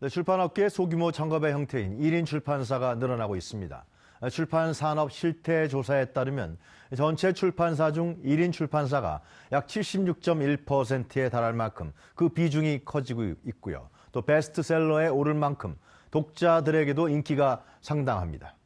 네, 출판업계의 소규모 창업의 형태인 1인 출판사가 늘어나고 있습니다. 출판 산업 실태 조사에 따르면 전체 출판사 중 1인 출판사가 약 76.1%에 달할 만큼 그 비중이 커지고 있고요. 또 베스트셀러에 오를 만큼 독자들에게도 인기가 상당합니다.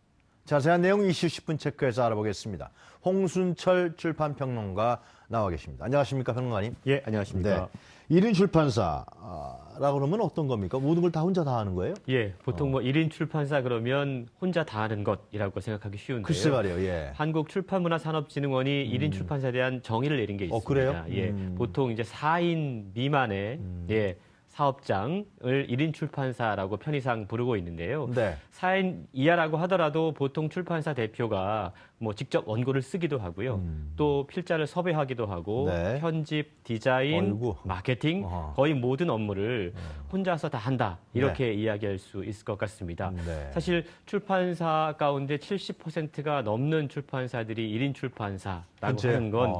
자세한 내용 이슈 10분 체크해서 알아보겠습니다. 홍순철 출판평론가 나와 계십니다. 안녕하십니까, 평론가님? 예, 안녕하십니까. 네. 1인 출판사라고 그러면 어떤 겁니까? 모든 걸 다 혼자 다 하는 거예요? 예, 보통 뭐 1인 출판사 그러면 혼자 다 하는 것이라고 생각하기 쉬운데요. 글쎄 말이에요. 예. 한국출판문화산업진흥원이 1인 출판사에 대한 정의를 내린 게 있습니다. 그래요? 예, 보통 이제 4인 미만의 예, 사업장을 1인 출판사라고 편의상 부르고 있는데요. 네. 4인 이하라고 하더라도 보통 출판사 대표가 뭐 직접 원고를 쓰기도 하고요. 또 필자를 섭외하기도 하고 네. 편집, 디자인, 어이구. 마케팅 어허. 거의 모든 업무를 혼자서 다 한다. 이렇게 이야기할 수 있을 것 같습니다. 네. 사실 출판사 가운데 70%가 넘는 출판사들이 1인 출판사라고 현재, 하는 건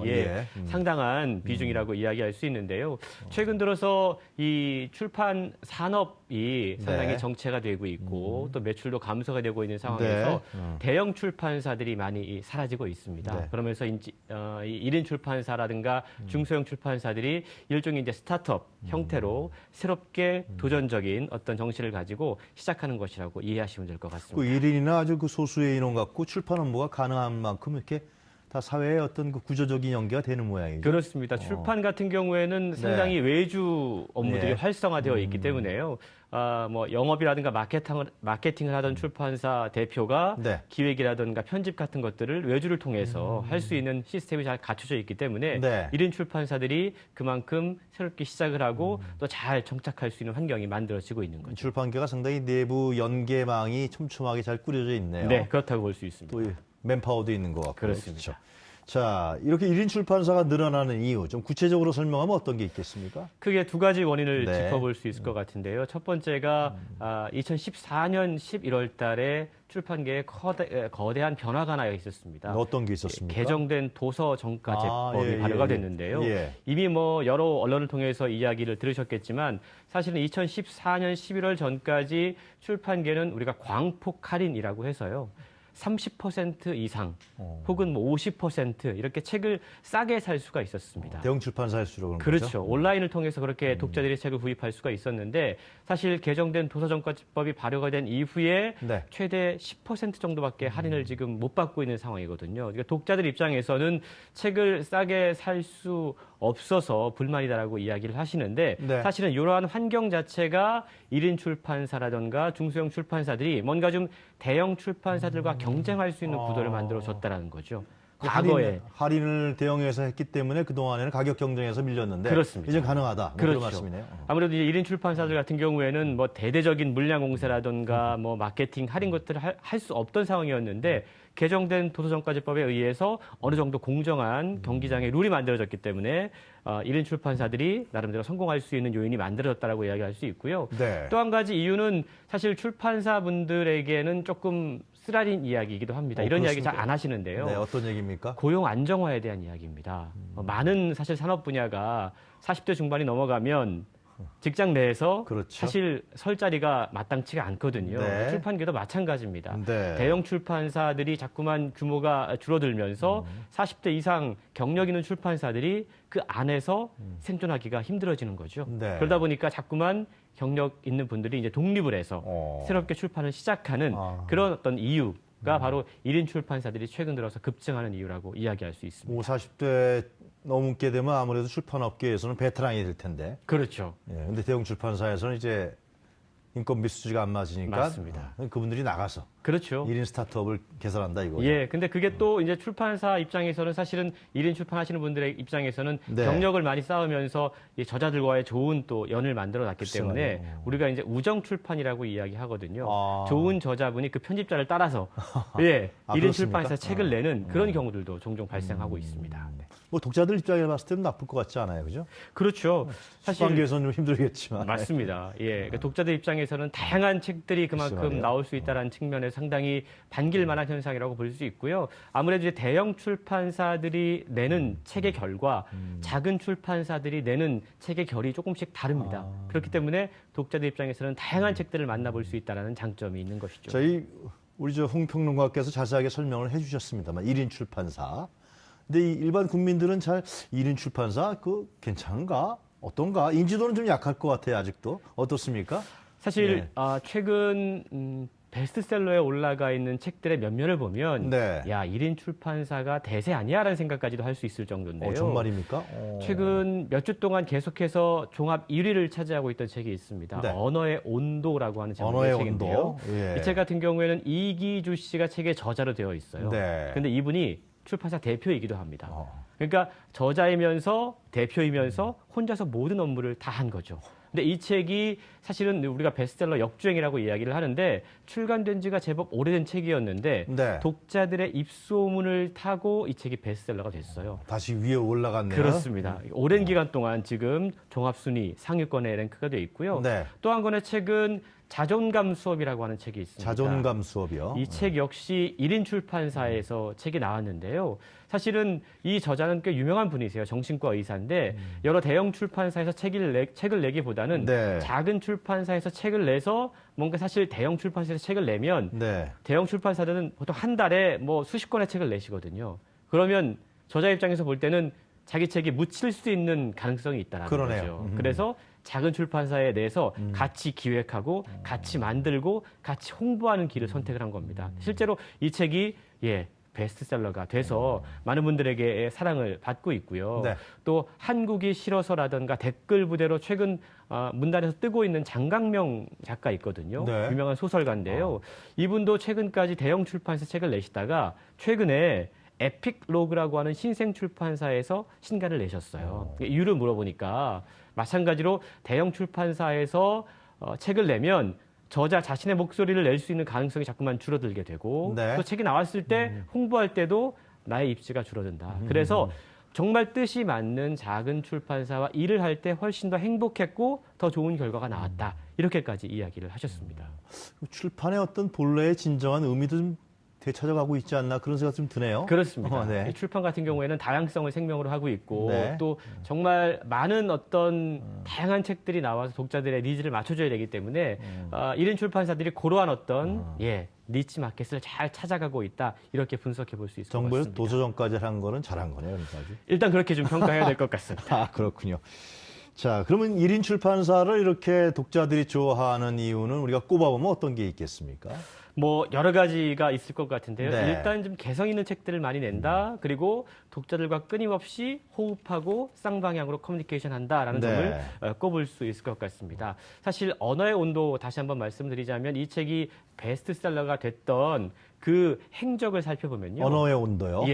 상당한 음. 비중이라고 이야기할 수 있는데요. 최근 들어서 이 출판 산업이 상당히 네. 정체가 되고 있고 또 매출도 감소가 되고 있는 상황에서 네. 대형 출판사들이 많이 사라지고 있습니다. 네. 그러면서 이 1인 출판사라든가 중소형 출판사들이 일종의 이제 스타트업 형태로 새롭게 도전적인 어떤 정신을 가지고 시작하는 것이라고 이해하시면 될 것 그 같습니다. 1인이나 아주 그 소수의 인원 갖고 출판 업무가 가능한 만큼 이렇게 다 사회의 어떤 그 구조적인 연계가 되는 모양이죠. 그렇습니다. 출판 같은 경우에는 상당히 외주 업무들이 네. 활성화되어 있기 때문에요. 뭐 영업이라든가 마케팅을 하던 출판사 대표가 네. 기획이라든가 편집 같은 것들을 외주를 통해서 할 수 있는 시스템이 잘 갖춰져 있기 때문에 네. 1인 출판사들이 그만큼 새롭게 시작을 하고 또 잘 정착할 수 있는 환경이 만들어지고 있는 거죠. 출판계가 상당히 내부 연계망이 촘촘하게 잘 꾸려져 있네요. 네, 그렇다고 볼 수 있습니다. 또 맨파워도 있는 것 같고. 그렇습니다. 그렇죠. 자, 이렇게 1인 출판사가 늘어나는 이유 좀 구체적으로 설명하면 어떤 게 있겠습니까? 크게 두 가지 원인을 네. 짚어볼 수 있을 것 같은데요. 첫 번째가 2014년 11월 달에 출판계에 거대한 변화가 나 있었습니다. 어떤 게 있었습니까? 개정된 도서 정가 제법이 발효가 됐는데요. 예. 이미 뭐 여러 언론을 통해서 이야기를 들으셨겠지만 사실은 2014년 11월 전까지 출판계는 우리가 광폭 할인이라고 해서요. 30% 이상 혹은 뭐 50% 이렇게 책을 싸게 살 수가 있었습니다. 대형 출판사일수록 그런 그렇죠. 거죠? 온라인을 통해서 그렇게 독자들이 책을 구입할 수가 있었는데 사실 개정된 도서정가제법이 발효가 된 이후에 네. 최대 10% 정도밖에 할인을 지금 못 받고 있는 상황이거든요. 그러니까 독자들 입장에서는 책을 싸게 살 수 없어서 불만이다라고 이야기를 하시는데 네. 사실은 이러한 환경 자체가 1인 출판사라든가 중소형 출판사들이 뭔가 좀 대형 출판사들과 경쟁할 수 있는 구도를 만들어줬다라는 거죠. 과거에 할인을 대형에서 했기 때문에 그동안에는 가격 경쟁에서 밀렸는데 그렇습니다. 이제 가능하다. 뭐 그렇죠. 그런 말씀이네요. 아무래도 이제 1인 출판사들 같은 경우에는 뭐 대대적인 물량 공세라든가 뭐 마케팅 할인 것들을 할 수 없던 상황이었는데 개정된 도서정가제법에 의해서 어느 정도 공정한 경기장의 룰이 만들어졌기 때문에 1인 출판사들이 나름대로 성공할 수 있는 요인이 만들어졌다라고 이야기할 수 있고요. 네. 또 한 가지 이유는 사실 출판사분들에게는 조금 쓰라린 이야기이기도 합니다. 이런 이야기 잘 안 하시는데요. 네, 어떤 얘기입니까? 고용 안정화에 대한 이야기입니다. 많은 사실 산업 분야가 40대 중반이 넘어가면 직장 내에서 그렇죠. 사실 설 자리가 마땅치가 않거든요. 네. 출판계도 마찬가지입니다. 네. 대형 출판사들이 자꾸만 규모가 줄어들면서 40대 이상 경력 있는 출판사들이 그 안에서 생존하기가 힘들어지는 거죠. 네. 그러다 보니까 자꾸만 경력 있는 분들이 이제 독립을 해서 새롭게 출판을 시작하는 그런 어떤 이유가 바로 1인 출판사들이 최근 들어서 급증하는 이유라고 이야기할 수 있습니다. 40대 넘게 되면 아무래도 출판업계에서는 베테랑이 될 텐데. 그렇죠. 예, 근데 대형 출판사에서는 이제 인건비 수지가 안 맞으니까 맞습니다. 그분들이 나가서 그렇죠. 1인 스타트업을 개설한다 이거죠. 예, 근데 그게 또 이제 출판사 입장에서는 사실은 1인 출판하시는 분들의 입장에서는 네. 경력을 많이 쌓으면서 이 저자들과의 좋은 또 연을 만들어 놨기 글쎄 때문에 말이에요. 우리가 이제 우정 출판이라고 이야기하거든요. 아. 좋은 저자분이 그 편집자를 따라서 예, 1인 그렇습니까? 출판사 책을 내는 그런 경우들도 종종 발생하고 있습니다. 뭐 독자들 입장에 봤을 때는 나쁠 것 같지 않아요, 그죠? 그렇죠. 사실 출판계에서는 좀 힘들겠지만. 맞습니다. 예, 독자들 입장에서는 다양한 책들이 그만큼 말이에요. 나올 수 있다는 측면에서 상당히 반길 만한 현상이라고 볼 수 있고요. 아무래도 이제 대형 출판사들이 내는 책의 결과 작은 출판사들이 내는 책의 결이 조금씩 다릅니다. 그렇기 때문에 독자들 입장에서는 다양한 책들을 만나볼 수 있다는 장점이 있는 것이죠. 우리 홍 평론가께서 자세하게 설명을 해주셨습니다만 1인 출판사. 근데 이 일반 국민들은 잘 1인 출판사 괜찮은가? 어떤가? 인지도는 좀 약할 것 같아요, 아직도. 어떻습니까? 사실 최근 베스트셀러에 올라가 있는 책들의 몇몇을 보면 네. 야, 1인 출판사가 대세 아니야라는 생각까지도 할 수 있을 정도인데요. 정말입니까? 최근 몇 주 동안 계속해서 종합 1위를 차지하고 있던 책이 있습니다. 네. 언어의 온도라고 하는 언어의 제목의 책인데요. 온도. 예. 이 책 같은 경우에는 이기주 씨가 책의 저자로 되어 있어요. 네. 근데 이분이 출판사 대표이기도 합니다. 그러니까 저자이면서 대표이면서 혼자서 모든 업무를 다 한 거죠. 근데 이 책이 사실은 우리가 베스트셀러 역주행이라고 이야기를 하는데 출간된 지가 제법 오래된 책이었는데 네. 독자들의 입소문을 타고 이 책이 베스트셀러가 됐어요. 다시 위에 올라갔네요. 그렇습니다. 오랜 기간 동안 지금 종합순위 상위권에 랭크가 되어 있고요. 네. 또 한 권의 책은 자존감 수업이라고 하는 책이 있습니다. 자존감 수업이요. 이 책 역시 1인 출판사에서 책이 나왔는데요. 사실은 이 저자는 꽤 유명한 분이세요. 정신과 의사인데 여러 대형 출판사에서 책을 내기보다는 네. 작은 출판사에서 책을 내서 뭔가 사실 대형 출판사에서 책을 내면 네. 대형 출판사들은 보통 한 달에 뭐 수십 권의 책을 내시거든요. 그러면 저자 입장에서 볼 때는 자기 책이 묻힐 수 있는 가능성이 있다는 거죠. 그래서 작은 출판사에 내서 같이 기획하고 같이 만들고 같이 홍보하는 길을 선택을 한 겁니다. 실제로 이 책이 베스트셀러가 돼서 많은 분들에게 사랑을 받고 있고요. 네. 또 한국이 싫어서라든가 댓글 부대로 최근 문단에서 뜨고 있는 장강명 작가 있거든요. 네. 유명한 소설가인데요. 이분도 최근까지 대형 출판사 책을 내시다가 최근에 에픽로그라고 하는 신생 출판사에서 신간을 내셨어요. 이유를 물어보니까 마찬가지로 대형 출판사에서 책을 내면 저자 자신의 목소리를 낼 수 있는 가능성이 자꾸만 줄어들게 되고 네. 또 책이 나왔을 때 홍보할 때도 나의 입지가 줄어든다. 그래서 정말 뜻이 맞는 작은 출판사와 일을 할 때 훨씬 더 행복했고 더 좋은 결과가 나왔다. 이렇게까지 이야기를 하셨습니다. 출판의 어떤 본래의 진정한 의미도 좀 되찾아가고 있지 않나 그런 생각 좀 드네요. 그렇습니다. 네. 이 출판 같은 경우에는 다양성을 생명으로 하고 있고 네. 또 정말 많은 어떤 다양한 책들이 나와서 독자들의 니즈를 맞춰줘야 되기 때문에 1인 출판사들이 그러한 어떤 니치 마켓을 잘 찾아가고 있다. 이렇게 분석해 볼 수 있을 것 정부에서 같습니다. 도서정까지 한 거는 잘한 거네요. 그러니까. 일단 그렇게 좀 평가해야 될 것 같습니다. 그렇군요. 자, 그러면 1인 출판사를 이렇게 독자들이 좋아하는 이유는 우리가 꼽아보면 어떤 게 있겠습니까? 뭐 여러 가지가 있을 것 같은데요. 네. 일단 좀 개성 있는 책들을 많이 낸다. 그리고 독자들과 끊임없이 호흡하고 쌍방향으로 커뮤니케이션 한다라는 네. 점을 꼽을 수 있을 것 같습니다. 사실 언어의 온도 다시 한번 말씀드리자면 이 책이 베스트셀러가 됐던 그 행적을 살펴보면요. 언어의 온도요?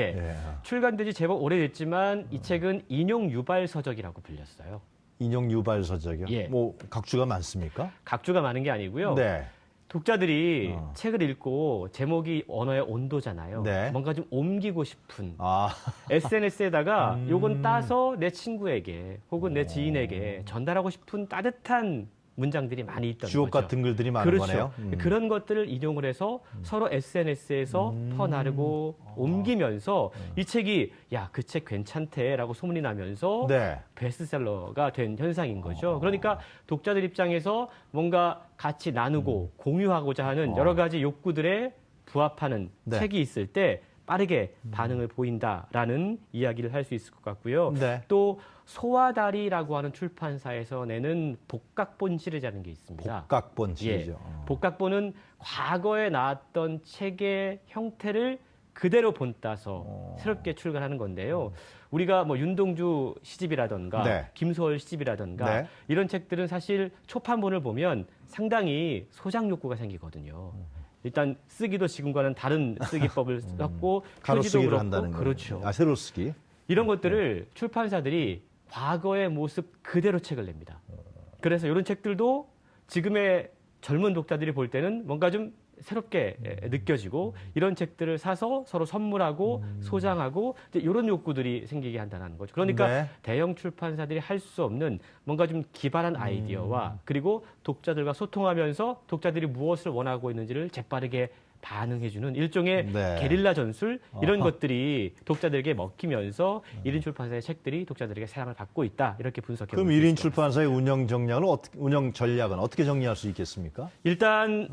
출간된 지 제법 오래됐지만 이 책은 인용 유발 서적이라고 불렸어요. 인용 유발 서적이요? 예. 뭐 각주가 많습니까? 각주가 많은 게 아니고요. 네. 독자들이 책을 읽고 제목이 언어의 온도잖아요. 네. 뭔가 좀 옮기고 싶은 아, SNS에다가 요건 따서 내 친구에게 혹은 내 지인에게 전달하고 싶은 따뜻한 문장들이 많이 있던 주옥 거죠. 같은 글들이 많은 그렇죠. 거네요. 그런 것들을 인용을 해서 서로 SNS에서 퍼나르고 옮기면서 이 책이 야, 그 책 괜찮대라고 소문이 나면서 네. 베스트셀러가 된 현상인 거죠. 그러니까 독자들 입장에서 뭔가 같이 나누고 공유하고자 하는 여러 가지 욕구들에 부합하는 네. 책이 있을 때 빠르게 반응을 보인다라는 이야기를 할 수 있을 것 같고요. 네. 또 소와다리라고 하는 출판사에서 내는 복각본 시리즈라는 게 있습니다. 복각본 시리죠. 복각본은 과거에 나왔던 책의 형태를 그대로 본따서 새롭게 출간하는 건데요. 우리가 뭐 윤동주 시집이라던가 네. 김소월 시집이라던가 네. 이런 책들은 사실 초판본을 보면 상당히 소장 욕구가 생기거든요. 일단 쓰기도 지금과는 다른 쓰기법을 썼고 가로 표지도 쓰기를 그렇고 한다는 거죠. 그렇죠. 아, 세로 쓰기. 이런 것들을 출판사들이 과거의 모습 그대로 책을 냅니다. 그래서 이런 책들도 지금의 젊은 독자들이 볼 때는 뭔가 좀 새롭게 느껴지고 이런 책들을 사서 서로 선물하고 소장하고 이제 이런 욕구들이 생기게 한다는 거죠. 그러니까 네. 대형 출판사들이 할 수 없는 뭔가 좀 기발한 아이디어와 그리고 독자들과 소통하면서 독자들이 무엇을 원하고 있는지를 재빠르게 반응해주는 일종의 네. 게릴라 전술 이런 것들이 독자들에게 먹히면서 1인 출판사의 책들이 독자들에게 사랑을 받고 있다 이렇게 분석해 그럼 볼수 1인 있을 것 같습니다. 출판사의 운영 전략은 어떻게 정리할 수 있겠습니까? 일단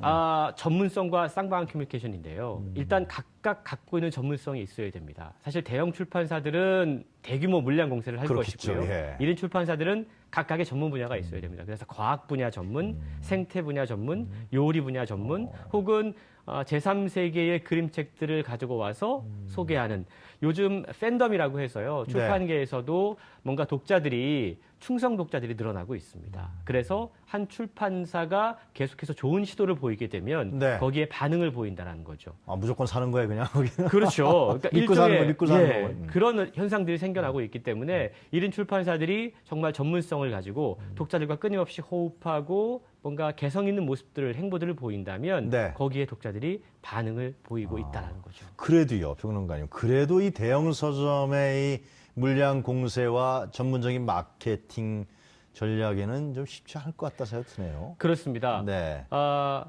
전문성과 쌍방향 커뮤니케이션인데요. 일단 각각 갖고 있는 전문성이 있어야 됩니다. 사실 대형 출판사들은 대규모 물량 공세를 할 그렇겠죠. 것이고요. 예. 1인 출판사들은 각각의 전문 분야가 있어야 됩니다. 그래서 과학 분야 전문, 생태 분야 전문, 요리 분야 전문, 혹은 제3세계의 그림책들을 가지고 와서 소개하는 요즘 팬덤이라고 해서요. 네. 출판계에서도 뭔가 독자들이 충성 독자들이 늘어나고 있습니다. 그래서 한 출판사가 계속해서 좋은 시도를 보이게 되면 네. 거기에 반응을 보인다는 거죠. 무조건 사는 거예요, 그냥. 거기는. 그렇죠. 그러니까 믿고 사는 거, 일종의, 믿고 사는 예, 거. 그런 현상들이 생겨나고 있기 때문에 1인 출판사들이 정말 전문성을 가지고 독자들과 끊임없이 호흡하고 뭔가 개성 있는 모습들을 행보들을 보인다면 네. 거기에 독자들이 반응을 보이고 있다는 거죠. 그래도요, 평론가님. 그래도 이 대형 서점의 이 물량 공세와 전문적인 마케팅 전략에는 좀 쉽지 않을 것 같다 생각이 드네요. 그렇습니다. 네.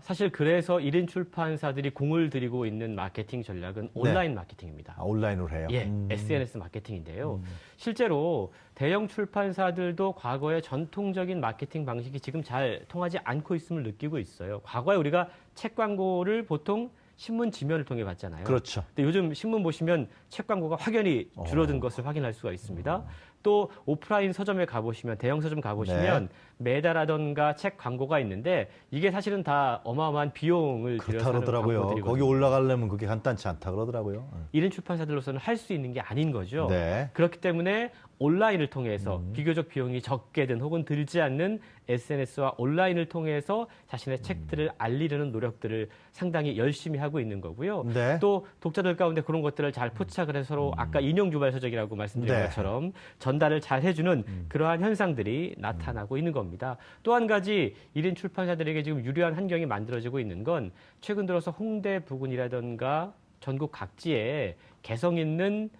사실 그래서 1인 출판사들이 공을 들이고 있는 마케팅 전략은 온라인 마케팅입니다. 온라인으로 해요. 예, SNS 마케팅인데요. 실제로 대형 출판사들도 과거의 전통적인 마케팅 방식이 지금 잘 통하지 않고 있음을 느끼고 있어요. 과거에 우리가 책 광고를 보통 신문 지면을 통해 봤잖아요. 그렇죠. 근데 요즘 신문 보시면 책 광고가 확연히 줄어든 것을 확인할 수가 있습니다. 또 오프라인 서점에 가보시면 대형 서점 가보시면 매달하던가 책 광고가 있는데 이게 사실은 다 어마어마한 비용을 그렇다 들여서 하는 그러더라고요. 광고들이거든요. 거기 올라가려면 그게 간단치 않다 그러더라고요. 1인 출판사들로서는 할 수 있는 게 아닌 거죠. 네. 그렇기 때문에 온라인을 통해서 비교적 비용이 적게 든 혹은 들지 않는 SNS와 온라인을 통해서 자신의 책들을 알리려는 노력들을 상당히 열심히 하고 있는 거고요. 네. 또 독자들 가운데 그런 것들을 잘 포착을 해서 서로 아까 인용 유발 서적이라고 말씀드린 네. 것처럼 전달을 잘 해주는 그러한 현상들이 나타나고 있는 겁니다. 또 한 가지 1인 출판사들에게 지금 유리한 환경이 만들어지고 있는 건 최근 들어서 홍대 부근이라든가 전국 각지에 개성 있는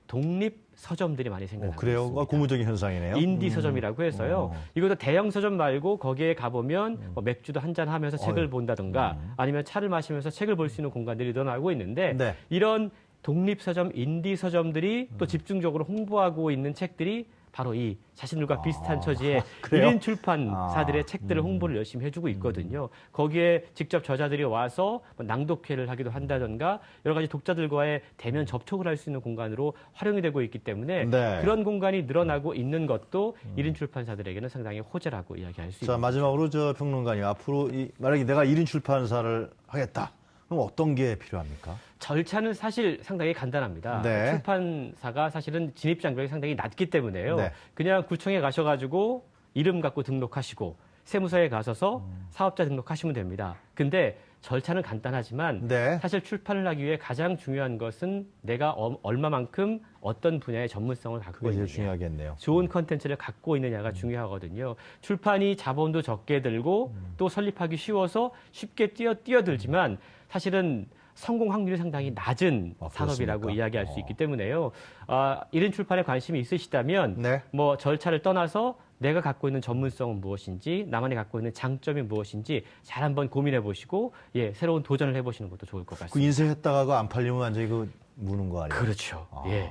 독립 서점들이 많이 생겨나고 그래요? 있습니다. 고무적인 현상이네요. 인디 서점이라고 해서요. 이것도 대형 서점 말고 거기에 가보면 뭐 맥주도 한잔 하면서 책을 본다든가 아니면 차를 마시면서 책을 볼 수 있는 공간들이 늘어나고 있는데 네. 이런 독립 서점, 인디 서점들이 또 집중적으로 홍보하고 있는 책들이 바로 이 자신들과 비슷한 처지의 그래요? 1인 출판사들의 책들을 홍보를 열심히 해주고 있거든요. 거기에 직접 저자들이 와서 뭐 낭독회를 하기도 한다던가 여러 가지 독자들과의 대면 접촉을 할 수 있는 공간으로 활용이 되고 있기 때문에 네. 그런 공간이 늘어나고 있는 것도 1인 출판사들에게는 상당히 호재라고 이야기할 수 자, 있습니다. 마지막으로 평론가님, 앞으로 만약에 내가 1인 출판사를 하겠다. 그럼 어떤 게 필요합니까? 절차는 사실 상당히 간단합니다. 네. 출판사가 사실은 진입 장벽이 상당히 낮기 때문에요. 네. 그냥 구청에 가셔가지고 이름 갖고 등록하시고 세무서에 가셔서 사업자 등록하시면 됩니다. 근데 절차는 간단하지만 네. 사실 출판을 하기 위해 가장 중요한 것은 내가 얼마만큼 어떤 분야의 전문성을 갖고 그게 제일 있느냐. 중요하겠네요. 좋은 컨텐츠를 갖고 있느냐가 중요하거든요. 출판이 자본도 적게 들고 또 설립하기 쉬워서 쉽게 뛰어들지만 사실은 성공 확률이 상당히 낮은 산업이라고 그렇습니까? 이야기할 수 있기 때문에요. 1인 출판에 관심이 있으시다면 네. 뭐 절차를 떠나서 내가 갖고 있는 전문성은 무엇인지 나만이 갖고 있는 장점이 무엇인지 잘 한번 고민해 보시고 새로운 도전을 해보시는 것도 좋을 것 그 같습니다. 인쇄했다가 안 팔리면 완전히 무는 거 아니에요? 그렇죠. 예.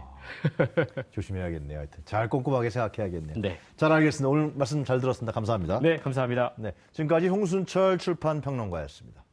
조심해야겠네요. 하여튼 잘 꼼꼼하게 생각해야겠네요. 네. 잘 알겠습니다. 오늘 말씀 잘 들었습니다. 감사합니다. 네, 감사합니다. 네. 지금까지 홍순철 출판평론가였습니다.